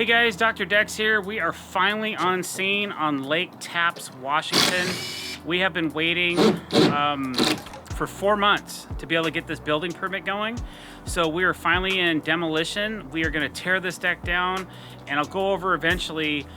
guys, Dr. Decks here. We are finally on scene on Lake Tapps, Washington. We have been waiting for 4 months to be able to get this building permit going. So we are finally in demolition. We are gonna tear this deck down, and I'll go over eventually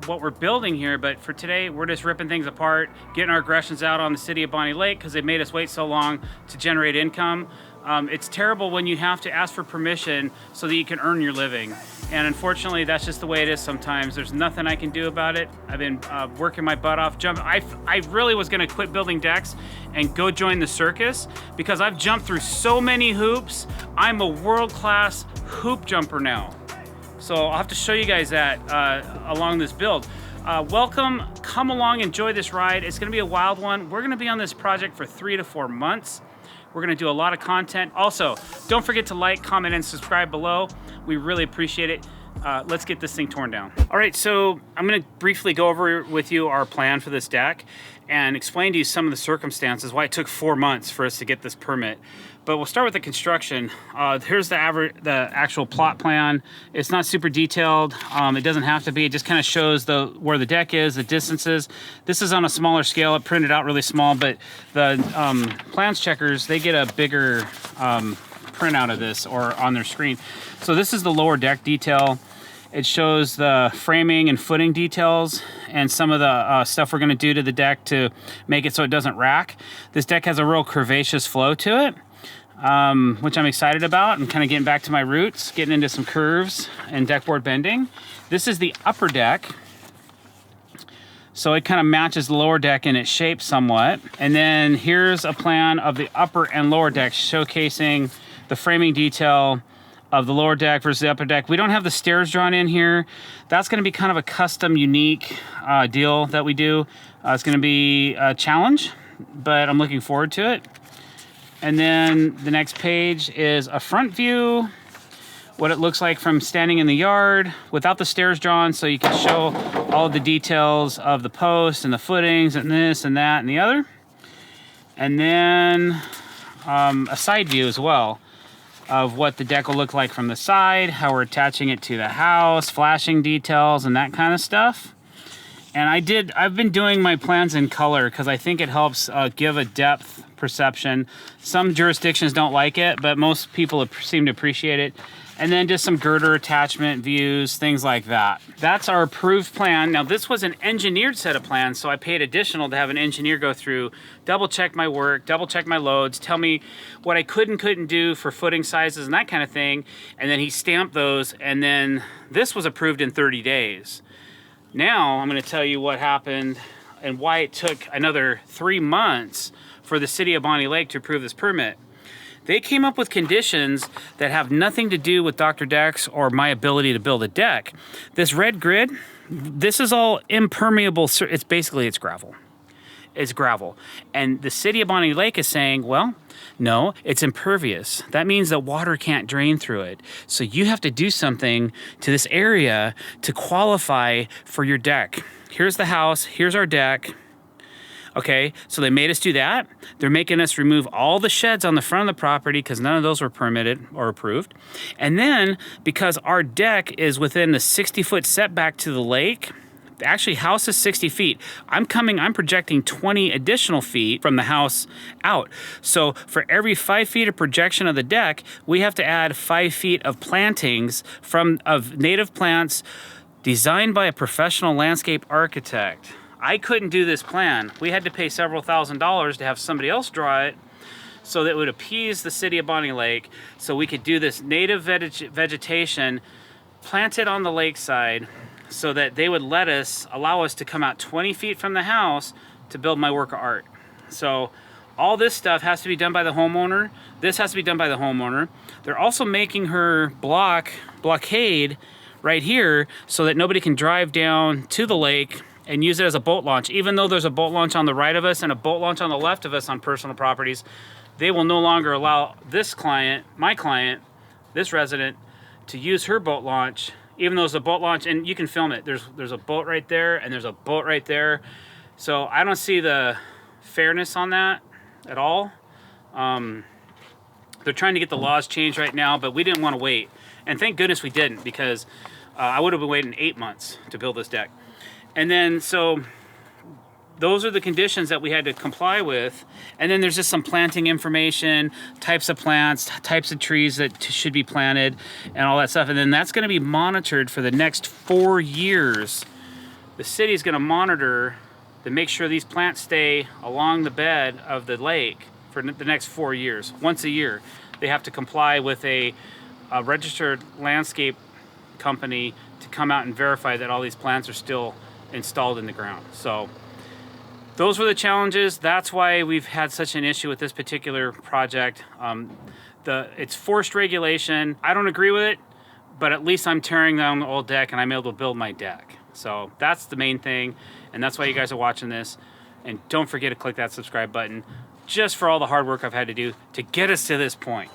what we're building here, but for today, we're just ripping things apart, getting our aggressions out on the city of Bonnie Lake because they made us wait so long to generate income. It's terrible when you have to ask for permission so that you can earn your living. And unfortunately, that's just the way it is sometimes. There's nothing I can do about it. I've been working my butt off. I really was gonna quit building decks and go join the circus because I've jumped through so many hoops. I'm a world-class hoop jumper now. So I'll have to show you guys that along this build. Welcome, come along, enjoy this ride. It's gonna be a wild one. We're gonna be on this project for 3 to 4 months. We're gonna do a lot of content. Also, don't forget to like, comment, and subscribe below. We really appreciate it. Let's get this thing torn down. All right, so I'm gonna briefly go over with you our plan for this deck and explain to you some of the circumstances, why it took 4 months for us to get this permit. But we'll start with the construction. Here's the actual plot plan. It's not super detailed. It doesn't have to be. It just kind of shows where the deck is, the distances. This is on a smaller scale. It printed out really small, but the plans checkers, they get a bigger printout of this or on their screen. So this is the lower deck detail. It shows the framing and footing details and some of the stuff we're gonna do to the deck to make it so it doesn't rack. This deck has a real curvaceous flow to it, which I'm excited about. I'm kind of getting back to my roots, getting into some curves and deckboard bending. This is the upper deck. So it kind of matches the lower deck in its shape somewhat. And then here's a plan of the upper and lower deck showcasing the framing detail of the lower deck versus the upper deck. We don't have the stairs drawn in here. That's gonna be kind of a custom, unique deal that we do. It's gonna be a challenge, but I'm looking forward to it. And then the next page is a front view, what it looks like from standing in the yard without the stairs drawn, so you can show all of the details of the posts and the footings and this and that and the other. And then a side view as well of what the deck will look like from the side, how we're attaching it to the house, flashing details and that kind of stuff. And I've been doing my plans in color because I think it helps give a depth perception. Some jurisdictions don't like it, but most people seem to appreciate it. And then just some girder attachment views, things like that. That's our approved plan. Now this was an engineered set of plans, so I paid additional to have an engineer go through, double check my work, double check my loads, tell me what I could and couldn't do for footing sizes and that kind of thing. And then he stamped those, and then this was approved in 30 days. Now I'm gonna tell you what happened and why it took another 3 months for the city of Bonnie Lake to approve this permit. They came up with conditions that have nothing to do with Dr. Decks or my ability to build a deck. This red grid, this is all impermeable. It's gravel. It's gravel. And the city of Bonnie Lake is saying, well, no, it's impervious. That means that water can't drain through it. So you have to do something to this area to qualify for your deck. Here's the house, here's our deck. Okay, so they made us do that. They're making us remove all the sheds on the front of the property because none of those were permitted or approved. And then because our deck is within the 60-foot setback to the lake, actually house is 60 feet. I'm projecting 20 additional feet from the house out. So for every 5 feet of projection of the deck, we have to add 5 feet of plantings of native plants designed by a professional landscape architect. I couldn't do this plan. We had to pay several $1,000s to have somebody else draw it so that it would appease the city of Bonnie Lake so we could do this native vegetation, plant it on the lakeside so that they would allow us to come out 20 feet from the house to build my work of art. So all this stuff has to be done by the homeowner. This has to be done by the homeowner. They're also making her blockade right here so that nobody can drive down to the lake and use it as a boat launch. Even though there's a boat launch on the right of us and a boat launch on the left of us on personal properties, they will no longer allow this client, my client, this resident, to use her boat launch, even though it's a boat launch, and you can film it. There's a boat right there, and there's a boat right there. So I don't see the fairness on that at all. They're trying to get the laws changed right now, but we didn't want to wait. And thank goodness we didn't, because I would have been waiting 8 months to build this deck. And then, so those are the conditions that we had to comply with. And then there's just some planting information, types of plants, types of trees that should be planted, and all that stuff. And then that's gonna be monitored for the next 4 years. The city's gonna monitor to make sure these plants stay along the bed of the lake for the next 4 years. Once a year, they have to comply with a registered landscape company to come out and verify that all these plants are still installed in the ground. So those were the challenges. That's why we've had such an issue with this particular project. It's forced regulation. I don't agree with it, but at least I'm tearing down the old deck and I'm able to build my deck. So that's the main thing, and that's why you guys are watching this. And don't forget to click that subscribe button just for all the hard work I've had to do to get us to this point.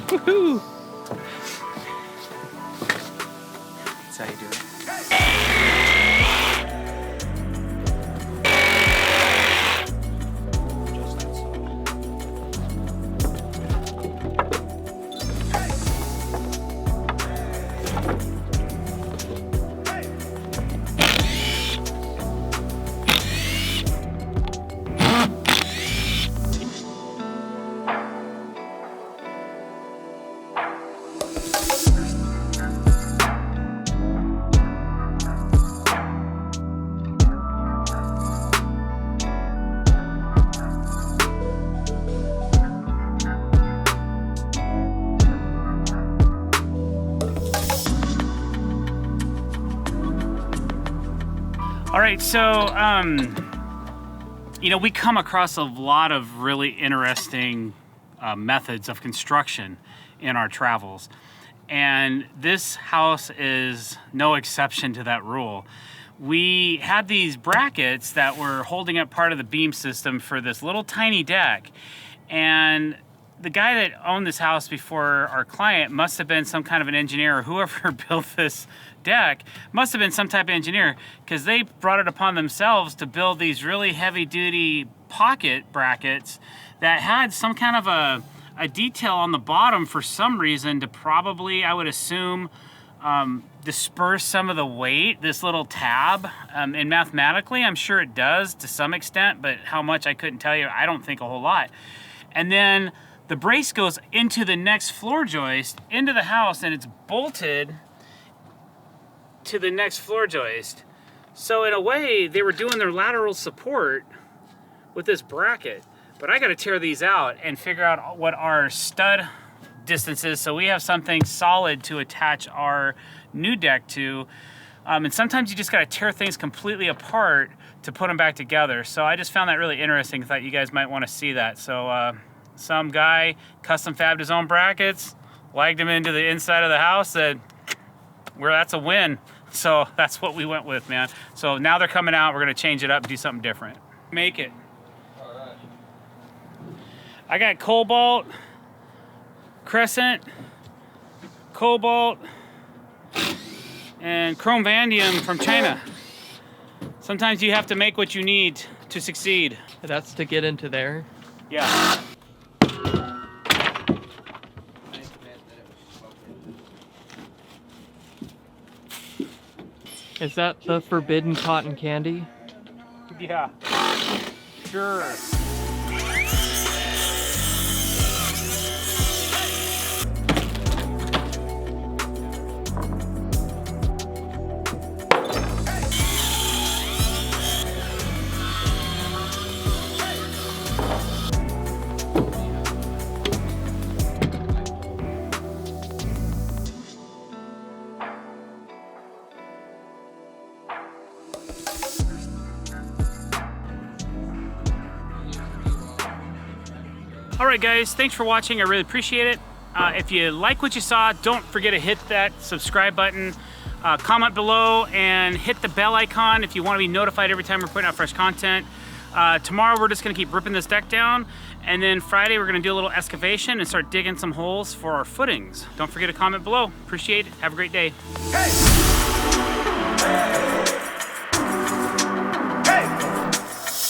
Woohoo! That's how you do it. All right, so, you know, we come across a lot of really interesting methods of construction in our travels. And this house is no exception to that rule. We had these brackets that were holding up part of the beam system for this little tiny deck. And the guy that owned this house before our client must have been some kind of an engineer, or whoever built this deck must have been some type of engineer, because they brought it upon themselves to build these really heavy duty pocket brackets that had some kind of a detail on the bottom for some reason to probably, I would assume, disperse some of the weight, this little tab. And mathematically, I'm sure it does to some extent, but how much I couldn't tell you. I don't think a whole lot. And then the brace goes into the next floor joist, into the house, and it's bolted to the next floor joist. So in a way, they were doing their lateral support with this bracket. But I gotta tear these out and figure out what our stud distance is, so we have something solid to attach our new deck to. And sometimes you just gotta tear things completely apart to put them back together. So I just found that really interesting. Thought you guys might wanna see that. So some guy custom fabbed his own brackets, lagged them into the inside of the house, said, well, that's a win. So that's what we went with, man. So now they're coming out, we're gonna change it up and do something different. Make it. All right. I got cobalt, crescent, cobalt, and chrome vanadium from China. Sometimes you have to make what you need to succeed. That's to get into there? Yeah. Is that the forbidden cotton candy? Yeah. Sure. All right, guys, thanks for watching. I really appreciate it. If you like what you saw, don't forget to hit that subscribe button, comment below, and hit the bell icon if you want to be notified every time we're putting out fresh content. Tomorrow, we're just going to keep ripping this deck down, and then Friday, we're going to do a little excavation and start digging some holes for our footings. Don't forget to comment below. Appreciate it. Have a great day. Hey!